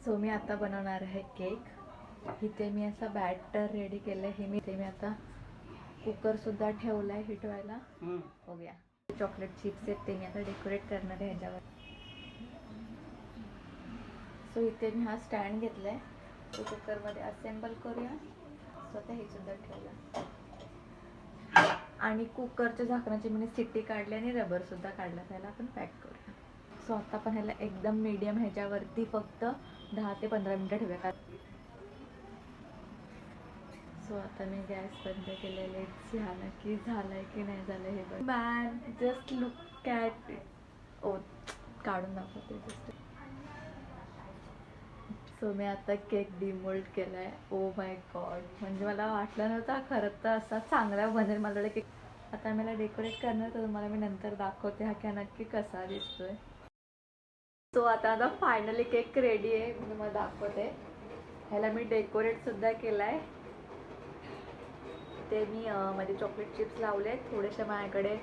So मी आता बनवणार आहे केक। इथे मी असा बॅटर रेडी केलं आहे। मी आता कुकर सुद्धा ठेवला आहे हीट व्हायला। हो गया। चॉकलेट चिप्स आहेत ते मी आता डेकोरेट करणार आहे ह्याच्यावर। सो इथे मी हा स्टँड घेतला आहे, तो कुकरमध्ये असेंबल करूया। स्वतः हे सुद्धा ठेवला आणि कुकरच्या झाकणाची मी सिट्टी काढली आणि रबर सुद्धा काढला। त्याला आपण पॅक करूया। सो आता आपण ह्याला एकदम मीडियम ह्याच्यावरती फक्त 10 ते 15 मिनिटं ठेवूया। सो आता मी गॅस बंद केलेले। झालं की झालंय की नाही झालं हे बघ। Man just look at it. ओ काढून दाखवते जस्ट। सो मी आता केक डिमोल्ड केला आहे। ओ माय गॉड, म्हणजे मला वाटलं नव्हतं खरं तर असा चांगला बनेल। मला वाटलं केक आता मला डेकोरेट करणार, तर तुम्हाला मी नंतर दाखवते हा की नक्की कसा दिसतोय। सो आता फायनली केक रेडी आहे, मी तुम्हाला दाखवते। ह्याला मी डेकोरेट सुद्धा केलं आहे। ते मी मध्ये चॉकलेट चिप्स लावले आहेत, थोडेसे माझ्याकडे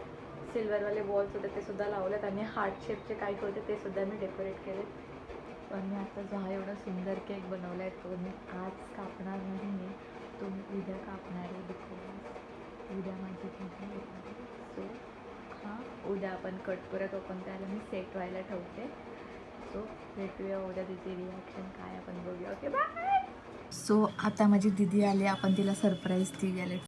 सिल्वरवाले बॉल्स होते ते सुद्धा लावलेत आणि हार्ट शेपचे काही होते ते सुद्धा मी डेकोरेट केले। पण मी आता जो हा एवढा सुंदर केक बनवला आहे तो मी आज कापणार नाही, तो मी उद्या कापणार आहे। बिकॉज उद्या माझी दिदी येणार। सो हां, उद्या आपण कट करूया, पण त्याला मी सेट व्हायला ठेवते। सो भेटूया उद्या, तिची रिॲक्शन काय आपण बघूया। Okay bye. सो आता माझी दिदी आली, आपण तिला सरप्राईज ती गेले।